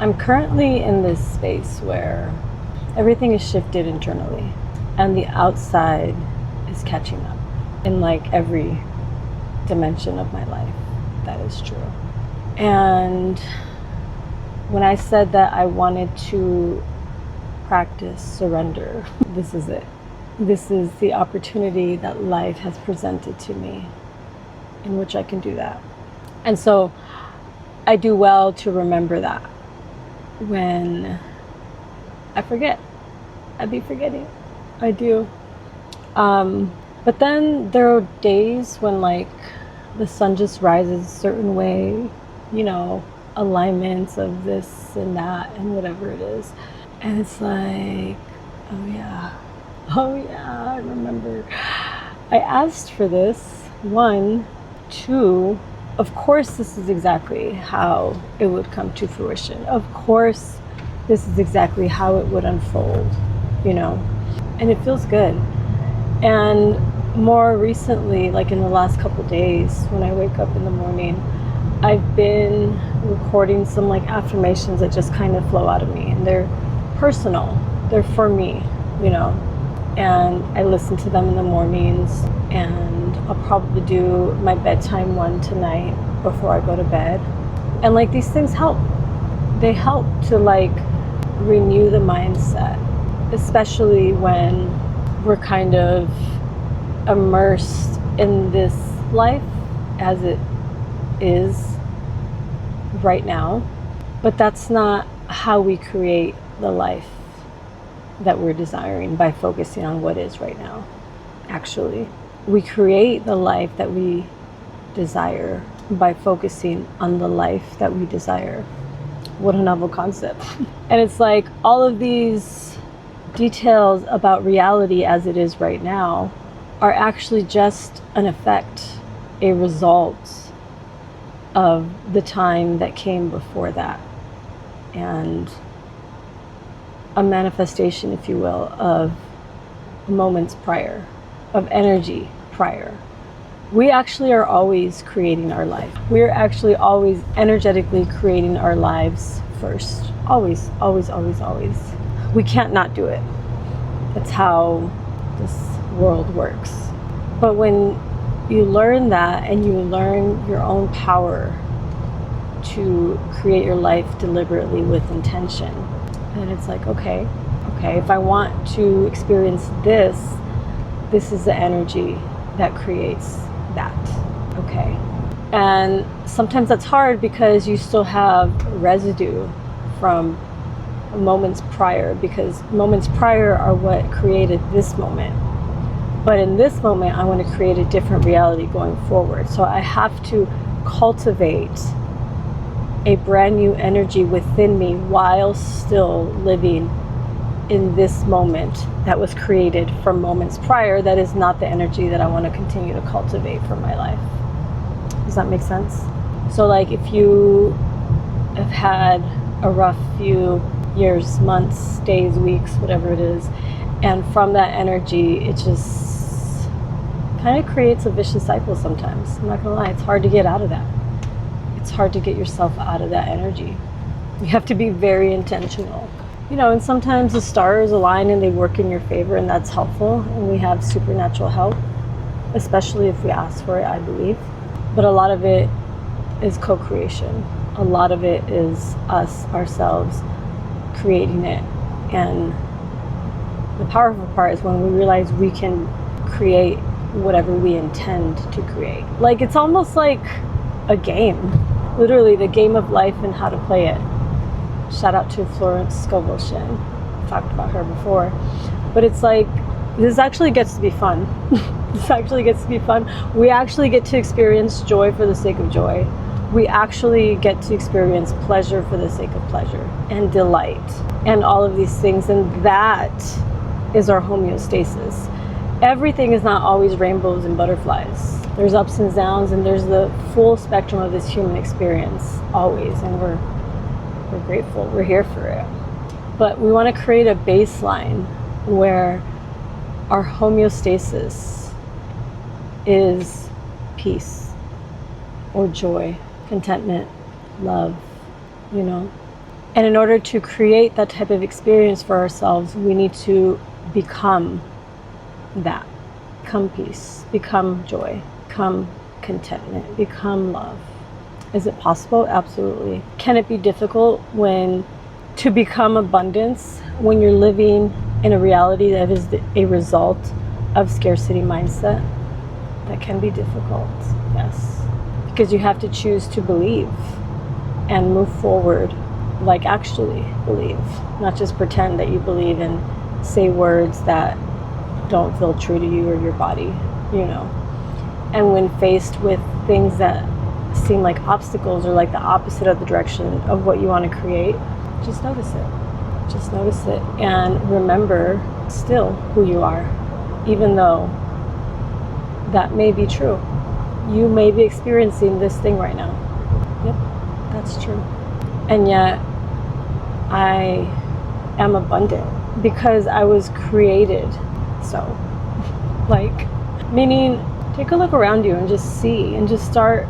I'm currently in this space where everything is shifted internally and the outside is catching up in like every dimension of my life. That is true. And when I said that I wanted to practice surrender, this is it. This is the opportunity that life has presented to me in which I can do that. And so I do well to remember that when I forget. I be forgetting. I do. But then there are days when like the sun just rises a certain way, you know, alignments of this and that and whatever it is. And it's like, oh yeah, I remember. I asked for this. 1, 2, of course this is exactly how it would come to fruition. Of course this is exactly how it would unfold, you know, and it feels good. And more recently, like in the last couple days, when I wake up in the morning, I've been recording some like affirmations that just kind of flow out of me, and they're personal, they're for me, you know, and I listen to them in the mornings, and I'll probably do my bedtime one tonight before I go to bed. And like these things help. They help to like renew the mindset, especially when we're kind of immersed in this life as it is right now. But that's not how we create the life that we're desiring by focusing on what is right now. Actually, we create the life that we desire by focusing on the life that we desire. What a novel concept. And it's like all of these details about reality as it is right now are actually just an effect, a result of the time that came before that, and a manifestation, if you will, of moments prior, of energy prior. We actually are always creating our life. We're actually always energetically creating our lives first. Always, always, always, always. We can't not do it. That's how this world works. But when you learn that and you learn your own power to create your life deliberately with intention, then it's like, okay, if I want to experience this is the energy that creates that. Okay. And sometimes that's hard because you still have residue from moments prior, because moments prior are what created this moment. But in this moment, I want to create a different reality going forward. So I have to cultivate a brand new energy within me while still living in this moment that was created from moments prior. That is not the energy that I want to continue to cultivate for my life. Does that make sense? So like if you have had a rough few years, months, days, weeks, whatever it is, and from that energy, it just kind of creates a vicious cycle sometimes. I'm not gonna lie, it's hard to get out of that. It's hard to get yourself out of that energy. You have to be very intentional. You know, and sometimes the stars align and they work in your favor, and that's helpful, and we have supernatural help, especially if we ask for it, I believe. But a lot of it is co-creation. A lot of it is us, ourselves, creating it. And the powerful part is when we realize we can create whatever we intend to create. Like, it's almost like a game. Literally, the game of life and how to play it. Shout out to Florence Scovel Shinn. I've talked about her before. But it's like, this actually gets to be fun. This actually gets to be fun. We actually get to experience joy for the sake of joy. We actually get to experience pleasure for the sake of pleasure, and delight, and all of these things. And that is our homeostasis. Everything is not always rainbows and butterflies. There's ups and downs, and there's the full spectrum of this human experience, always. And we're grateful. We're here for it. But we want to create a baseline where our homeostasis is peace or joy, contentment, love, you know. And in order to create that type of experience for ourselves, we need to become that. Become peace, become joy, become contentment, become love. Is it possible? Absolutely. Can it be difficult to become abundance when you're living in a reality that is a result of scarcity mindset? That can be difficult, yes. Because you have to choose to believe and move forward, like actually believe, not just pretend that you believe and say words that don't feel true to you or your body, you know. And when faced with things that seem like obstacles or like the opposite of the direction of what you want to create, just notice it. Just notice it and remember still who you are, even though that may be true. You may be experiencing this thing right now. Yep, that's true. And yet, I am abundant because I was created so. Like, meaning, take a look around you and just see and just start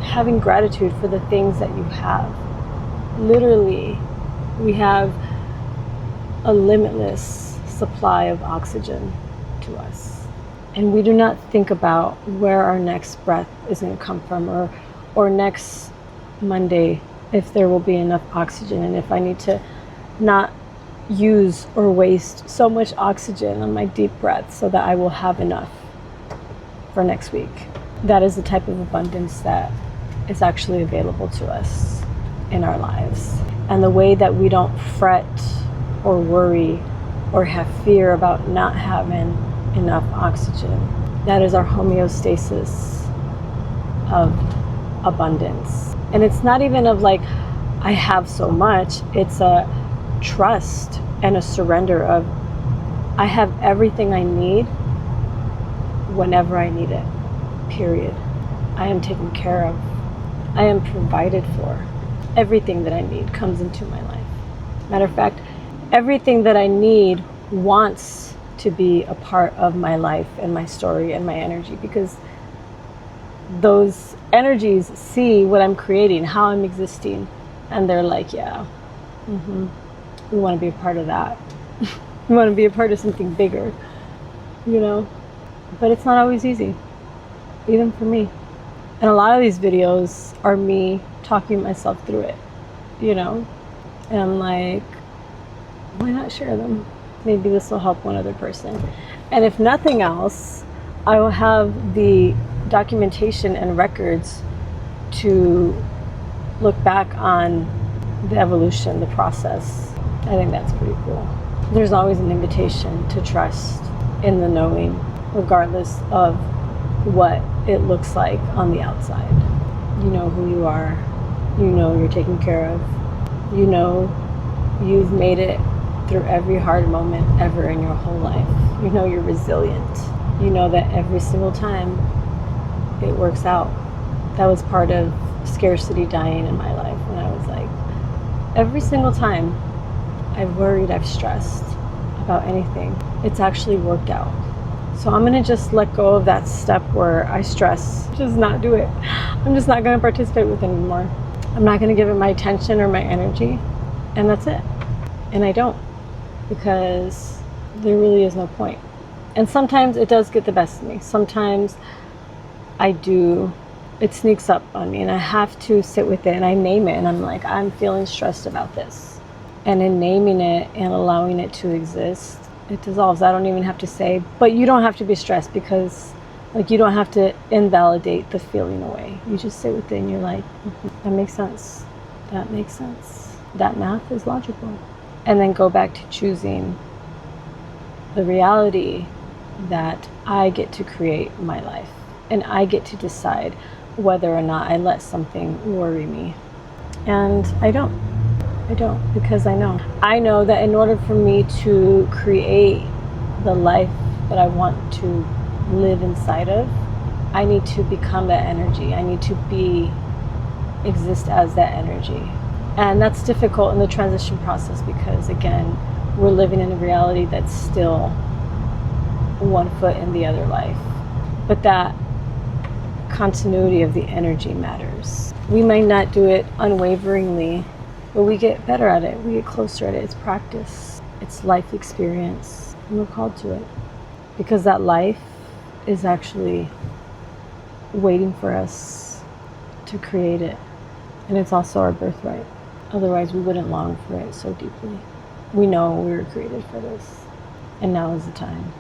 having gratitude for the things that you have. Literally, we have a limitless supply of oxygen to us. And we do not think about where our next breath is going to come from or next Monday if there will be enough oxygen and if I need to not use or waste so much oxygen on my deep breaths so that I will have enough for next week. That is the type of abundance that is actually available to us in our lives. And the way that we don't fret or worry or have fear about not having enough oxygen, that is our homeostasis of abundance. And it's not even of like, I have so much, it's a trust and a surrender of, I have everything I need whenever I need it, period. I am taken care of. I am provided for. Everything that I need comes into my life. Matter of fact, everything that I need wants to be a part of my life and my story and my energy, because those energies see what I'm creating, how I'm existing, and they're like, yeah, we want to be a part of that. We want to be a part of something bigger, you know? But it's not always easy, even for me. And a lot of these videos are me talking myself through it, you know? And I'm like, why not share them? Maybe this will help one other person. And if nothing else, I will have the documentation and records to look back on the evolution, the process. I think that's pretty cool. There's always an invitation to trust in the knowing, regardless of what it looks like on the outside. You know who you are. You know you're taken care of. You know you've made it through every hard moment ever in your whole life. You know you're resilient. You know that every single time it works out. That was part of scarcity dying in my life when I was like, every single time I've worried, I've stressed about anything, it's actually worked out. So I'm going to just let go of that step where I stress, just not do it. I'm just not going to participate with it anymore. I'm not going to give it my attention or my energy, and that's it. And I don't, because there really is no point. And sometimes it does get the best of me. Sometimes it sneaks up on me and I have to sit with it and I name it and I'm like, I'm feeling stressed about this. And in naming it and allowing it to exist, it dissolves. I don't even have to say, but you don't have to be stressed, because like you don't have to invalidate the feeling away. You just sit with it and you're like, that makes sense. That makes sense. That math is logical. And then go back to choosing the reality that I get to create my life. And I get to decide whether or not I let something worry me. And I don't, because I know that in order for me to create the life that I want to live inside of, I need to become that energy. I need to exist as that energy. And that's difficult in the transition process because, again, we're living in a reality that's still one foot in the other life. But that continuity of the energy matters. We might not do it unwaveringly But we get better at it. We get closer at it. It's practice. It's life experience. And we're called to it. Because that life is actually waiting for us to create it. And it's also our birthright. Otherwise, we wouldn't long for it so deeply. We know we were created for this. And now is the time.